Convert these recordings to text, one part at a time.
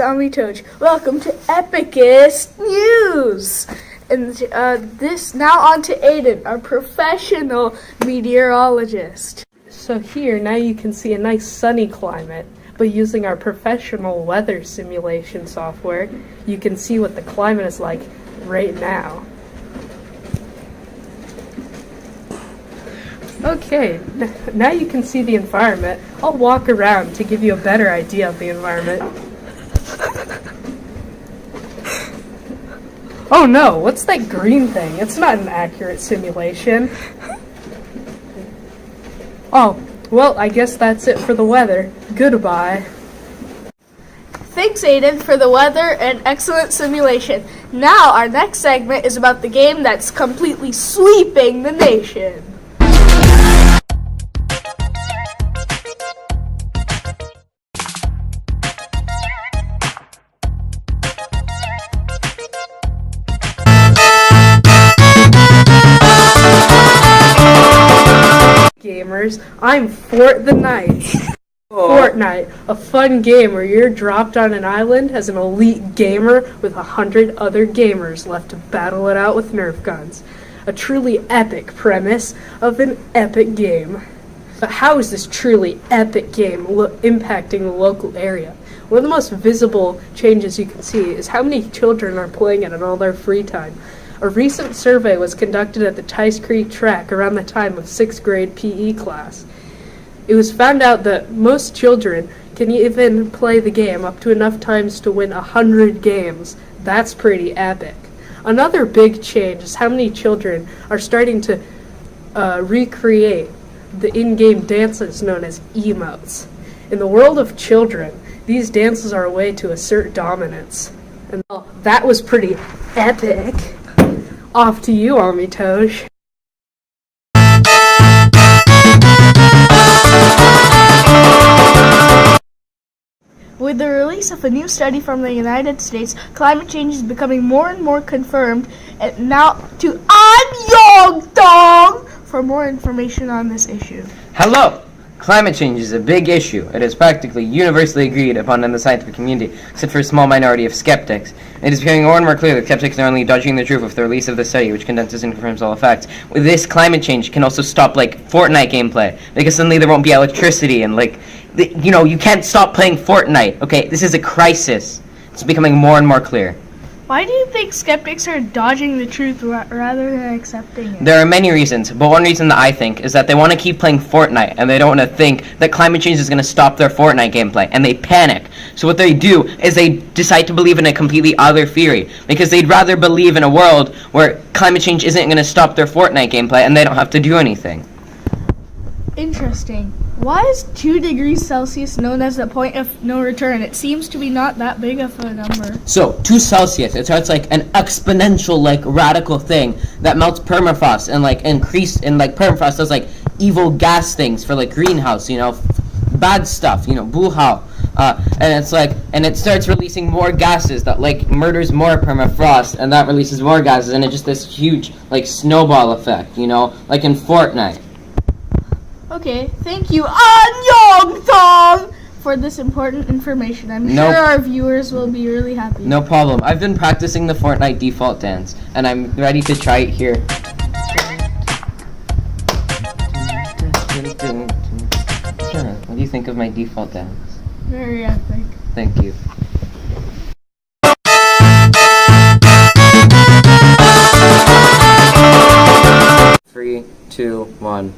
Amitoge. Welcome to Epicest News. And now on to Aiden, our professional meteorologist. So here, now you can see a nice sunny climate, but using our professional weather simulation software, you can see what the climate is like right now. Okay, now you can see the environment. I'll walk around to give you a better idea of the environment. Oh no, what's that green thing? It's not an accurate simulation. Oh, well, I guess that's it for the weather. Goodbye. Thanks, Aiden, for the weather and excellent simulation. Now, our next segment is about the game that's completely sweeping the nation. Gamers, I'm Fortnite. Fortnite, a fun game where you're dropped on an island as an elite gamer with 100 other gamers left to battle it out with Nerf guns. A truly epic premise of an epic game. But how is this truly epic game impacting the local area? One of the most visible changes you can see is how many children are playing it in all their free time. A recent survey was conducted at the Tice Creek track around the time of 6th grade PE class. It was found out that most children can even play the game up to enough times to win 100 games. That's pretty epic. Another big change is how many children are starting to recreate the in-game dances known as emotes. In the world of children, these dances are a way to assert dominance. And well, that was pretty epic. Off to you, Amitoge. With the release of a new study from the United States, climate change is becoming more and more confirmed. And now to Anyong for more information on this issue. Hello! Climate change is a big issue. It is practically universally agreed upon in the scientific community, except for a small minority of skeptics. It is becoming more and more clear that skeptics are only dodging the truth with the release of the study, which condenses and confirms all the facts. With this, climate change can also stop, Fortnite gameplay, because suddenly there won't be electricity, and, you can't stop playing Fortnite, okay? This is a crisis. It's becoming more and more clear. Why do you think skeptics are dodging the truth rather than accepting it? There are many reasons, but one reason that I think is that they want to keep playing Fortnite, and they don't want to think that climate change is going to stop their Fortnite gameplay, and they panic. So what they do is they decide to believe in a completely other theory, because they'd rather believe in a world where climate change isn't going to stop their Fortnite gameplay, and they don't have to do anything. Interesting. Why is 2 degrees Celsius known as the point of no return? It seems to be not that big of a number. So, 2 Celsius, it starts like an exponential, radical thing that melts permafrost and, permafrost does, evil gas things for, greenhouse, bad stuff, boo-how. And it starts releasing more gases that, murders more permafrost, and that releases more gases, and it's just this huge, snowball effect, like in Fortnite. Okay, thank you, Anyong for this important information. I'm sure our viewers will be really happy. No problem. I've been practicing the Fortnite default dance, and I'm ready to try it here. What do you think of my default dance? Very epic. Thank you. Three, two, one.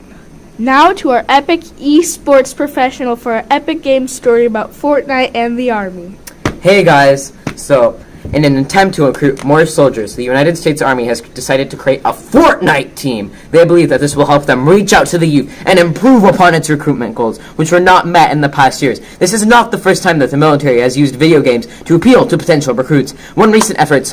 Now to our epic esports professional for our epic game story about Fortnite and the Army. Hey guys, so in an attempt to recruit more soldiers, the United States Army has decided to create a Fortnite team. They believe that this will help them reach out to the youth and improve upon its recruitment goals, which were not met in the past years. This is not the first time that the military has used video games to appeal to potential recruits. One recent effort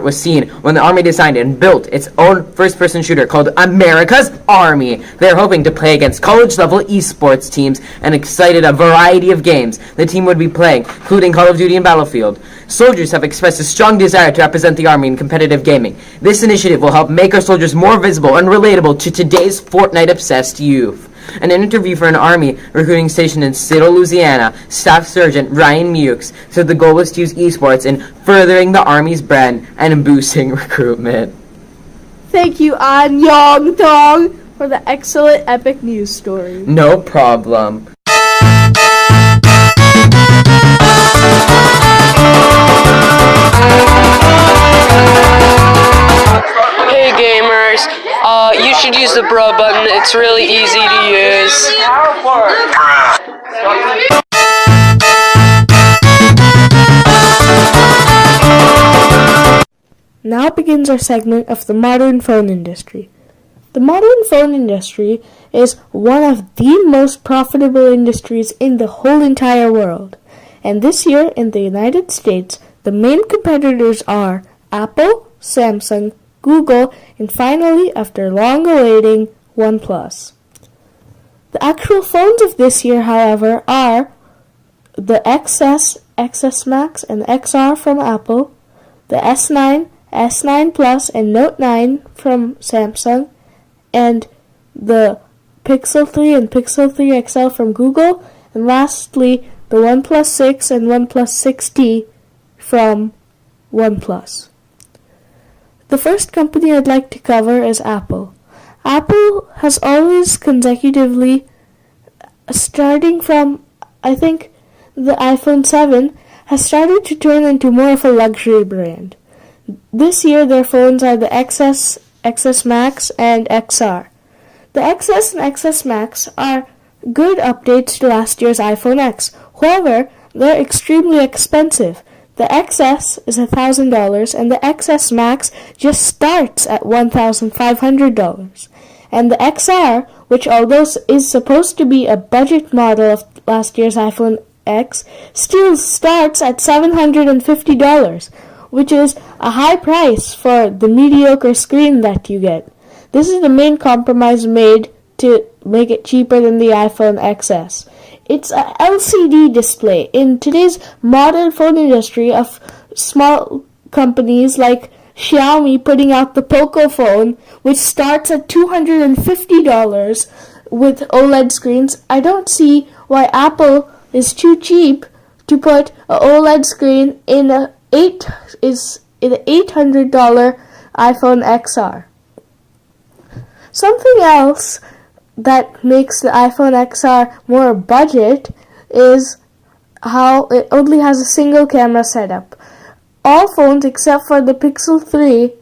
was seen when the Army designed and built its own first-person shooter called America's Army. They're hoping to play against college-level esports teams and excited a variety of games the team would be playing, including Call of Duty and Battlefield. Soldiers have expressed a strong desire to represent the Army in competitive gaming. This initiative will help make our soldiers more visible and relatable to today's Fortnite-obsessed youth. In an interview for an Army recruiting station in Citto, Louisiana, Staff Sergeant Ryan Mewks said the goal was to use esports in furthering the Army's brand and boosting recruitment. Thank you, An Yong Tong, for the excellent epic news story. No problem. Hey gamers, you should use the bro button. It's really easy to use. Now begins our segment of the modern phone industry. The modern phone industry is one of the most profitable industries in the whole entire world. And this year in the United States, the main competitors are Apple, Samsung, Google, and finally, after long awaiting, OnePlus. The actual phones of this year, however, are the XS, XS Max, and XR from Apple, the S9, S9 Plus, and Note 9 from Samsung, and the Pixel 3 and Pixel 3 XL from Google, and lastly, the OnePlus 6 and OnePlus 6T from OnePlus. The first company I'd like to cover is Apple. Apple has always consecutively, starting from, I think, the iPhone 7, has started to turn into more of a luxury brand. This year their phones are the XS, XS Max, and XR. The XS and XS Max are good updates to last year's iPhone X. However, they're extremely expensive. The XS is $1,000 and the XS Max just starts at $1,500. And the XR, which although is supposed to be a budget model of last year's iPhone X, still starts at $750, which is a high price for the mediocre screen that you get. This is the main compromise made to make it cheaper than the iPhone XS. It's a LCD display. In today's modern phone industry of small companies like Xiaomi putting out the Poco phone, which starts at $250 with OLED screens, I don't see why Apple is too cheap to put an OLED screen in an $800 iPhone XR. Something else that makes the iPhone XR more budget is how it only has a single camera setup. All phones except for the Pixel 3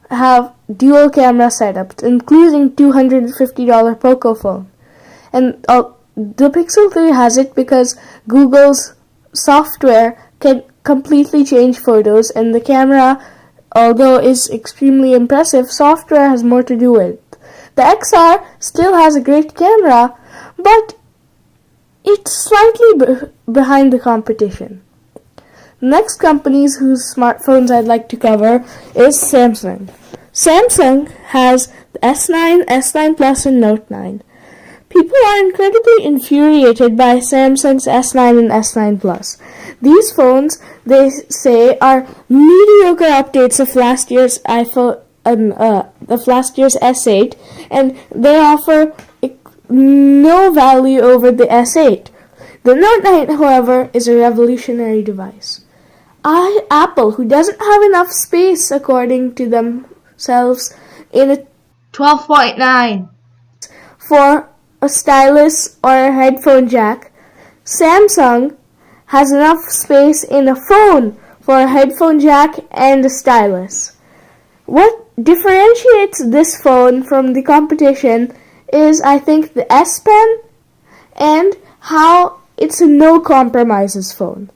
have dual camera setups, including $250 Poco phone. And the Pixel 3 has it because Google's software can completely change photos, and the camera, although is extremely impressive, software has more to do with it. The XR still has a great camera, but it's slightly behind the competition. The next companies whose smartphones I'd like to cover is Samsung. Samsung has the S9, S9 Plus, and Note 9. People are incredibly infuriated by Samsung's S9 and S9 Plus. These phones, they say, are mediocre updates of last year's iPhone, of last year's S8, and they offer no value over the S8. The Note 9, however, is a revolutionary device. Apple, who doesn't have enough space, according to themselves, in a 12.9 for a stylus or a headphone jack, Samsung has enough space in a phone for a headphone jack and a stylus. What differentiates this phone from the competition is, I think, the S Pen and how it's a no compromises phone.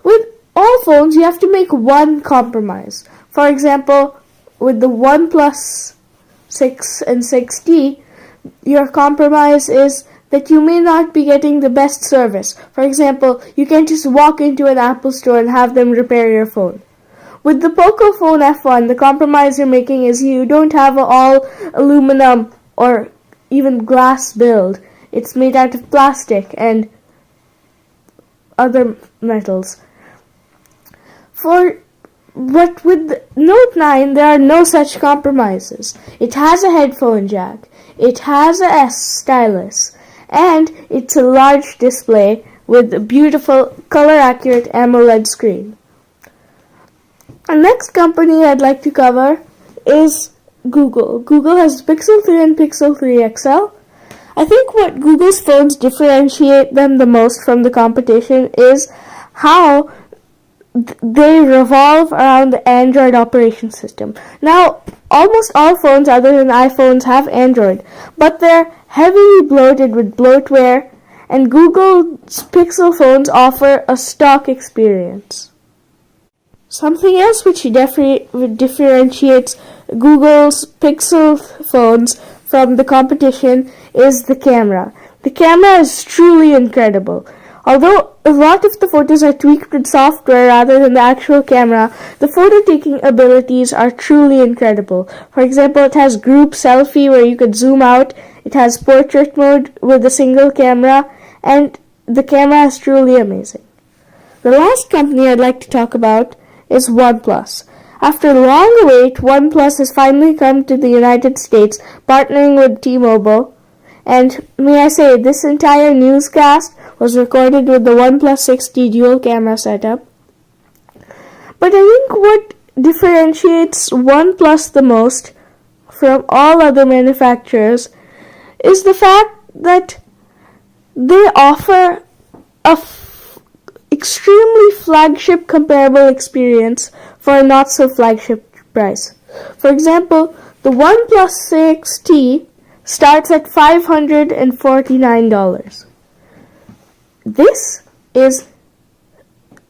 With all phones, you have to make one compromise. For example, with the OnePlus 6 and 6T, your compromise is that you may not be getting the best service. For example, you can't just walk into an Apple store and have them repair your phone. With the Poco Phone F1, the compromise you're making is you don't have an all aluminum or even glass build. It's made out of plastic and other metals. But with the Note 9, there are no such compromises. It has a headphone jack. It has a S stylus. and it's a large display with a beautiful color-accurate AMOLED screen. The next company I'd like to cover is Google. Google has Pixel 3 and Pixel 3 XL. I think what Google's phones differentiate them the most from the competition is how they revolve around the Android operation system. Now, almost all phones other than iPhones have Android, but they're heavily bloated with bloatware, and Google's Pixel phones offer a stock experience. Something else which differentiates Google's Pixel phones from the competition is the camera. The camera is truly incredible. Although a lot of the photos are tweaked with software rather than the actual camera, the photo taking abilities are truly incredible. For example, it has group selfie where you could zoom out, it has portrait mode with a single camera, and the camera is truly amazing. The last company I'd like to talk about is OnePlus. After a long wait, OnePlus has finally come to the United States, partnering with T-Mobile. And may I say, this entire newscast was recorded with the OnePlus 6T dual camera setup. But I think what differentiates OnePlus the most from all other manufacturers is the fact that they offer a extremely flagship comparable experience for a not so flagship price. For example, the OnePlus 6T starts at $549. This is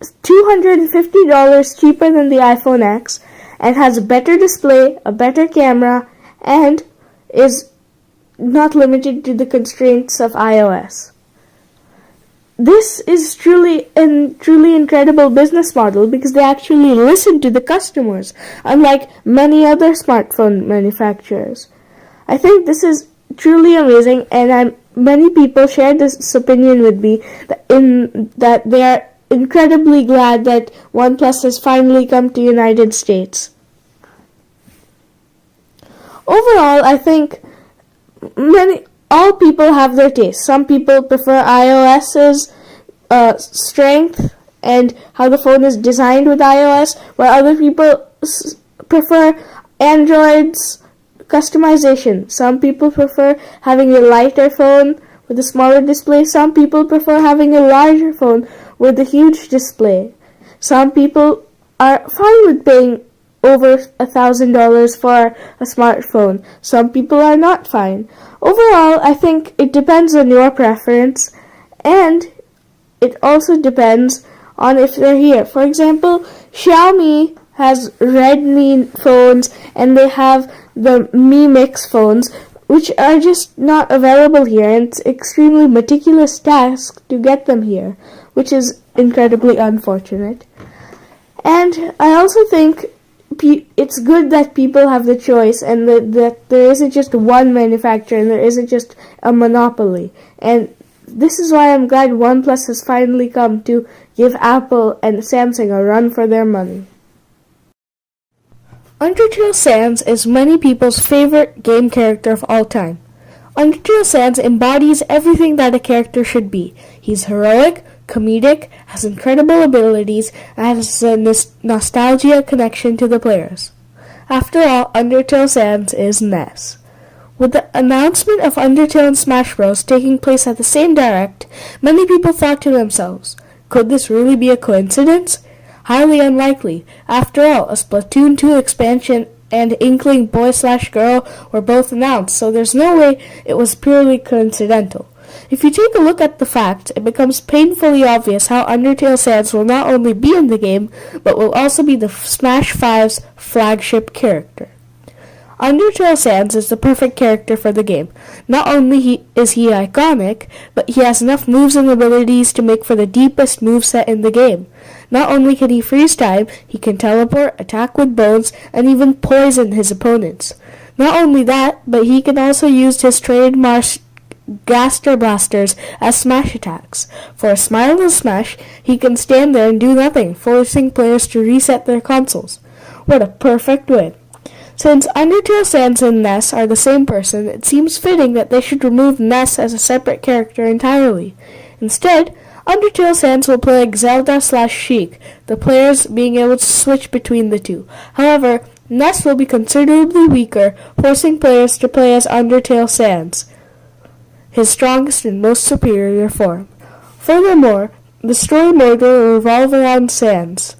$250 cheaper than the iPhone X and has a better display, a better camera, and is not limited to the constraints of iOS. This is truly incredible business model because they actually listen to the customers, unlike many other smartphone manufacturers. I think this is truly amazing, and many people share this opinion with me that they are incredibly glad that OnePlus has finally come to the United States. Overall, I think all people have their taste. Some people prefer iOS's strength and how the phone is designed with iOS, while other people prefer Android's customization. Some people prefer having a lighter phone with a smaller display. Some people prefer having a larger phone with a huge display. Some people are fine with paying over $1,000 for a smartphone. Some people are not fine. Overall, I think it depends on your preference, and it also depends on if they're here. For example, Xiaomi has Redmi phones, and they have the Mi Mix phones, which are just not available here, and it's extremely meticulous task to get them here, which is incredibly unfortunate. And I also think it's good that people have the choice, and that there isn't just one manufacturer and there isn't just a monopoly. And this is why I'm glad OnePlus has finally come to give Apple and Samsung a run for their money. Undertale Sans is many people's favorite game character of all time. Undertale Sans embodies everything that a character should be. He's heroic, comedic, has incredible abilities, and has a nostalgia connection to the players. After all, Undertale Sans is NES. With the announcement of Undertale and Smash Bros. Taking place at the same direct, many people thought to themselves, could this really be a coincidence? Highly unlikely. After all, a Splatoon 2 expansion and Inkling Boy/Girl were both announced, so there's no way it was purely coincidental. If you take a look at the facts, it becomes painfully obvious how Undertale Sans will not only be in the game, but will also be the Smash 5's flagship character. Undertale Sans is the perfect character for the game. Not only is he iconic, but he has enough moves and abilities to make for the deepest moveset in the game. Not only can he freeze time, he can teleport, attack with bones, and even poison his opponents. Not only that, but he can also use his trademark Gaster Blasters as smash attacks. For a smileless smash, he can stand there and do nothing, forcing players to reset their consoles. What a perfect win. Since Undertale Sans and Ness are the same person, it seems fitting that they should remove Ness as a separate character entirely. Instead, Undertale Sans will play like Zelda/Sheik, the players being able to switch between the two. However, Ness will be considerably weaker, forcing players to play as Undertale Sans, his strongest and most superior form. Furthermore, the story mode will revolve around Sans.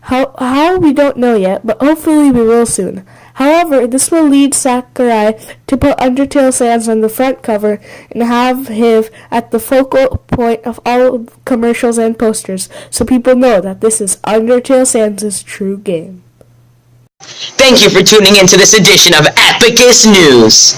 How we don't know yet, but hopefully we will soon. However, this will lead Sakurai to put Undertale Sans on the front cover and have him at the focal point of all commercials and posters, so people know that this is Undertale Sans' true game. Thank you for tuning in to this edition of Epicest News.